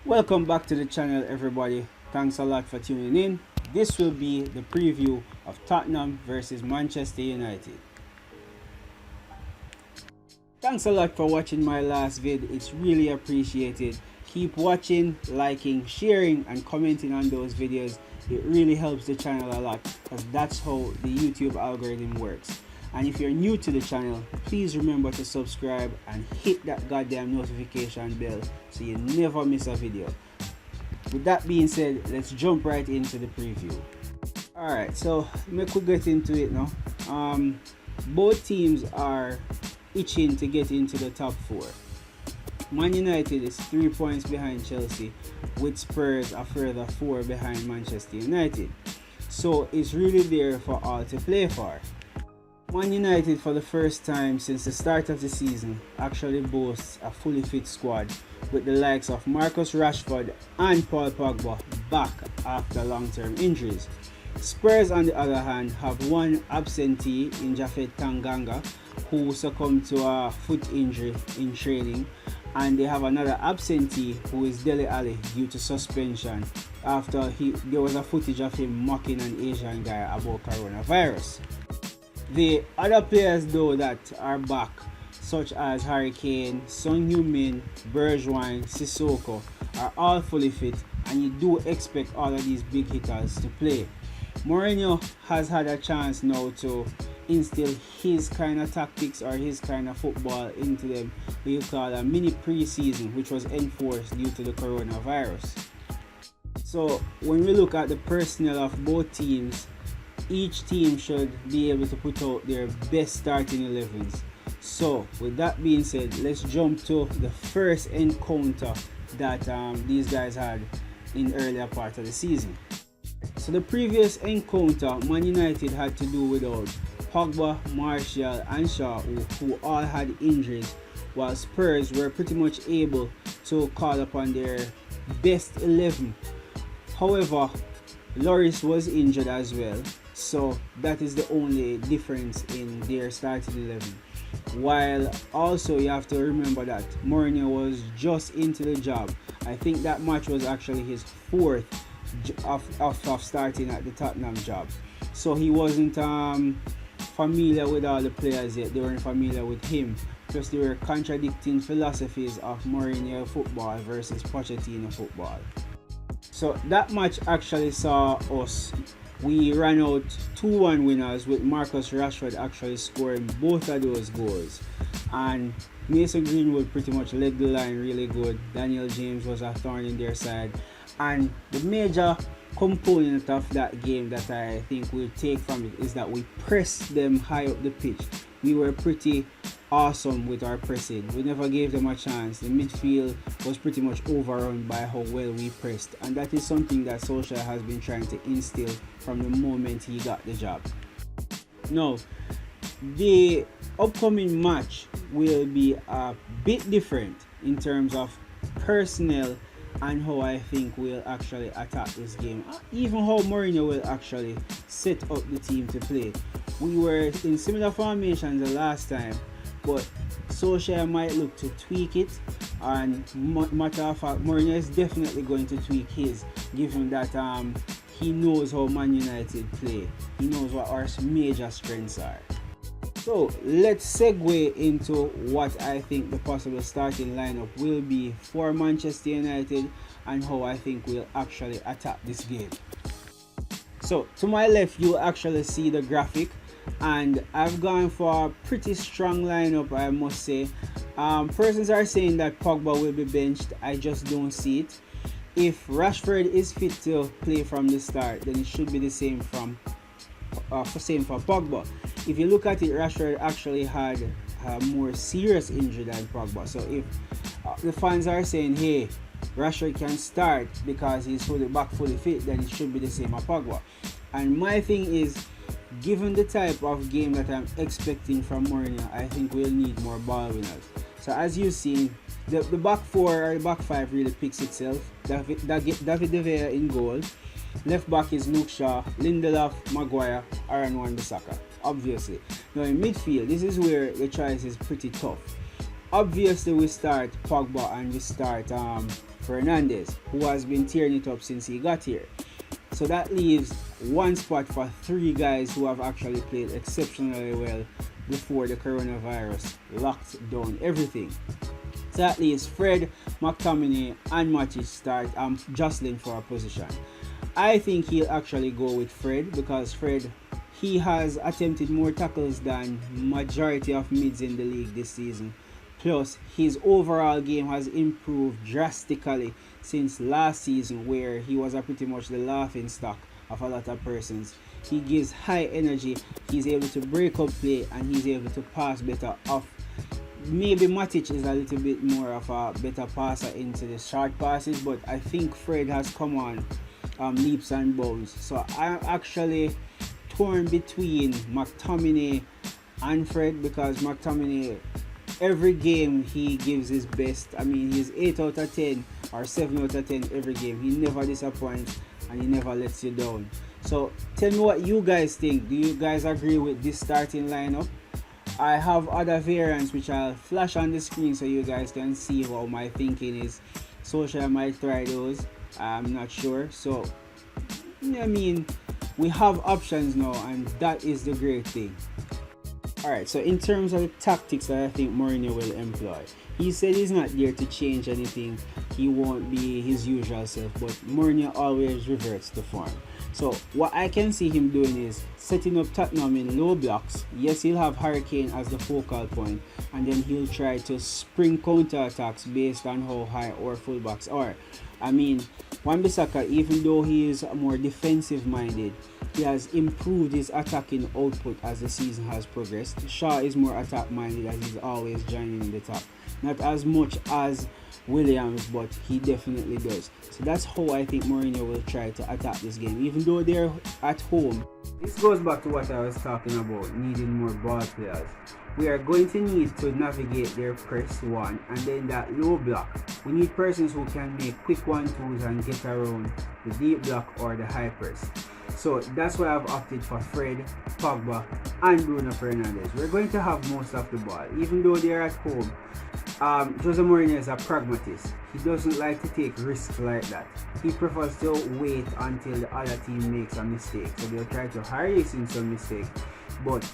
Welcome back to the channel, everybody. Thanks a lot for tuning in. This will be the preview of Tottenham versus Manchester United. Thanks a lot for watching my last vid. It's really appreciated. Keep watching, liking, sharing and commenting on those videos. It really helps the channel a lot because that's how the YouTube algorithm works. And if you're new to the channel, please remember to subscribe and hit that goddamn notification bell so you never miss a video. With that being said, let's jump right into the preview. Alright, so we could get into it now. Both teams are itching to get into the top 4. Man United is 3 points behind Chelsea, with Spurs a further 4 behind Manchester United. So it's really there for all to play for. Man United, for the first time since the start of the season, actually boasts a fully fit squad with the likes of Marcus Rashford and Paul Pogba back after long-term injuries. Spurs, on the other hand, have one absentee in Japhet Tanganga, who succumbed to a foot injury in training, and they have another absentee who is Dele Alli due to suspension after there was a footage of him mocking an Asian guy about coronavirus. The other players though that are back, such as Harry Kane, Son Heung-min, Bergwijn, Sissoko, are all fully fit, and you do expect all of these big hitters to play. Mourinho has had a chance now to instill his kind of tactics or his kind of football into them, what you call a mini pre-season, which was enforced due to the coronavirus. So when we look at the personnel of both teams, each team should be able to put out their best starting 11s. So with that being said, let's jump to the first encounter that these guys had in the earlier part of the season. So the previous encounter, Man United had to do without Pogba, Martial and Shaw, who all had injuries, while Spurs were pretty much able to call upon their best 11. However, Lloris was injured as well, so that is the only difference in their starting 11. While also you have to remember that Mourinho was just into the job. I think that match was actually his 4th of starting at the Tottenham job, so he wasn't familiar with all the players yet. They weren't familiar with him, plus they were contradicting philosophies of Mourinho football versus Pochettino football. So that match actually saw us, we ran out 2-1 winners, with Marcus Rashford actually scoring both of those goals, and Mason Greenwood pretty much led the line really good. Daniel James was a thorn in their side, and the major component of that game that I think we'll take from it is that we pressed them high up the pitch. We were pretty awesome with our pressing. We never gave them a chance. The midfield was pretty much overrun by how well we pressed, and that is something that Solskjaer has been trying to instill from the moment he got the job. Now, the upcoming match will be a bit different in terms of personnel and how I think we'll actually attack this game, even how Mourinho will actually set up the team to play. We were in similar formations the last time, but Solskjaer might look to tweak it, and matter of fact, Mourinho is definitely going to tweak his, given that he knows how Man United play. He knows what our major strengths are. So let's segue into what I think the possible starting lineup will be for Manchester United and how I think we'll actually attack this game. So to my left, you'll actually see the graphic, and I've gone for a pretty strong lineup, I must say. Persons are saying that Pogba will be benched. I just don't see it. If Rashford is fit to play from the start, then it should be the same for Pogba. If you look at it, Rashford actually had a more serious injury than Pogba. So if the fans are saying, hey, Rashford can start because he's fully fit, then it should be the same as Pogba. And my thing is, given the type of game that I'm expecting from Mourinho, I think we'll need more ball winners. So as you've seen, the back 4 or the back 5 really picks itself. David De Gea in goal. Left back is Luke Shaw, Lindelof, Maguire, Aaron Wan-Bissaka, obviously. Now in midfield, this is where the choice is pretty tough. Obviously we start Pogba and we start Fernandes, who has been tearing it up since he got here. So that leaves one spot for 3 guys who have actually played exceptionally well before the coronavirus locked down everything. So that leaves Fred, McTominay and Matic start jostling for a position. I think he'll actually go with Fred because Fred, he has attempted more tackles than majority of mids in the league this season. Plus, his overall game has improved drastically since last season, where he was pretty much the laughing stock of a lot of persons. He gives high energy, he's able to break up play, and he's able to pass better off. Maybe Matic is a little bit more of a better passer into the short passes, but I think Fred has come on leaps and bounds. So I'm actually torn between McTominay and Fred, because McTominay, every game he gives his best. I mean, he's 8 out of 10 or 7 out of 10 every game. He never disappoints and he never lets you down. So tell me what you guys think. Do you guys agree with this starting lineup? I have other variants which I'll flash on the screen so you guys can see how my thinking is. Solskjaer might try those, I'm not sure. So I mean, we have options now, and that is the great thing. Alright, so in terms of the tactics that I think Mourinho will employ, he said he's not there to change anything. He won't be his usual self, but Mourinho always reverts to form. So what I can see him doing is setting up Tottenham in low blocks. Yes, he'll have Harry Kane as the focal point, and then he'll try to spring counter-attacks based on how high our fullbacks are. I mean, Wan-Bissaka, even though he is more defensive-minded, he has improved his attacking output as the season has progressed. Shaw is more attack-minded, as he's always joining in the top. Not as much as Williams, but he definitely does. So that's how I think Mourinho will try to attack this game, even though they're at home. This goes back to what I was talking about, needing more ball players. We are going to need to navigate their press one, and then that low block. We need persons who can make quick 1-2s and get around the deep block or the high press. So that's why I've opted for Fred, Pogba and Bruno Fernandes. We're going to have most of the ball, even though they're at home. Jose Mourinho is a pragmatist. He doesn't like to take risks like that. He prefers to wait until the other team makes a mistake. So they'll try to hurry in some mistake. But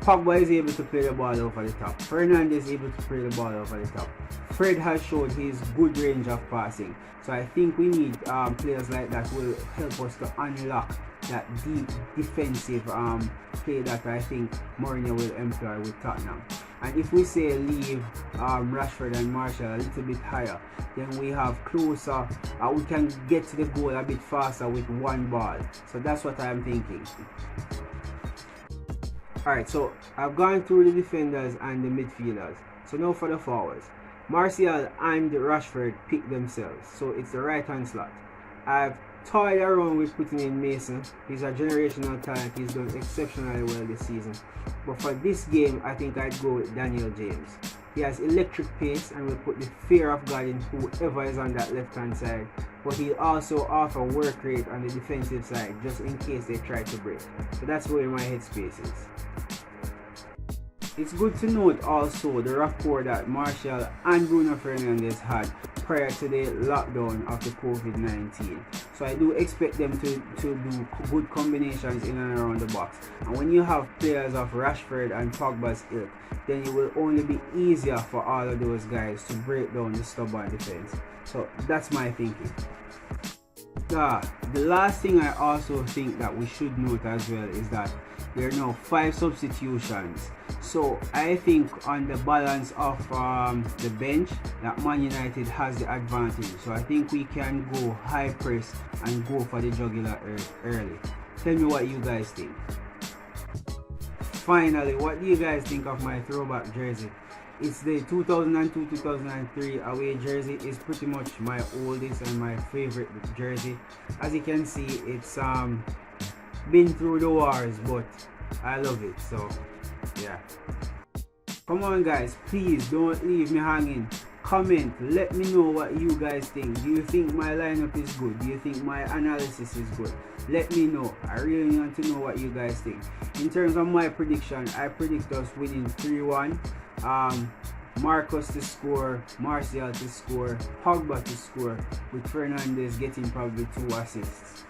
Pogba is able to play the ball over the top. Fernandes is able to play the ball over the top. Fred has showed his good range of passing. So I think we need players like that who will help us to unlock that deep defensive play that I think Mourinho will employ with Tottenham. And if we say leave Rashford and Martial a little bit higher, then we have closer, we can get to the goal a bit faster with one ball. So that's what I'm thinking. Alright, so I've gone through the defenders and the midfielders. So now for the forwards. Martial and Rashford pick themselves, so it's the right hand slot. I've toyed around with putting in Mason. He's a generational talent, he's done exceptionally well this season. But for this game, I think I'd go with Daniel James. He has electric pace and will put the fear of God in whoever is on that left hand side. But he'll also offer work rate on the defensive side just in case they try to break. So that's where my headspace is. It's good to note also the rapport that Martial and Bruno Fernandes had prior to the lockdown of the COVID-19. So I do expect them to do good combinations in and around the box. And when you have players of Rashford and Pogba's ilk, then it will only be easier for all of those guys to break down the stubborn defense. So that's my thinking. The last thing I also think that we should note as well is that there are now 5 substitutions. So I think on the balance of the bench, that Man United has the advantage. So I think we can go high press and go for the jugular early. Tell me what you guys think. Finally, what do you guys think of my throwback jersey? It's the 2002-2003 away jersey. It's pretty much my oldest and my favorite jersey. As you can see, it's been through the wars, but I love it. So yeah, come on guys, please don't leave me hanging. Comment, let me know what you guys think. Do you think my lineup is good? Do you think my analysis is good? Let me know. I really want to know what you guys think. In terms of my prediction, I predict us winning 3-1. Marcus to score, Martial to score, Pogba to score, with Fernandes getting probably 2 assists.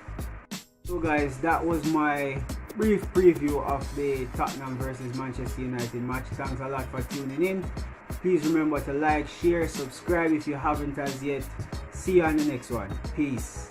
So guys, that was my brief preview of the Tottenham versus Manchester United match. Thanks a lot for tuning in. Please remember to like, share, subscribe if you haven't as yet. See you on the next one. Peace.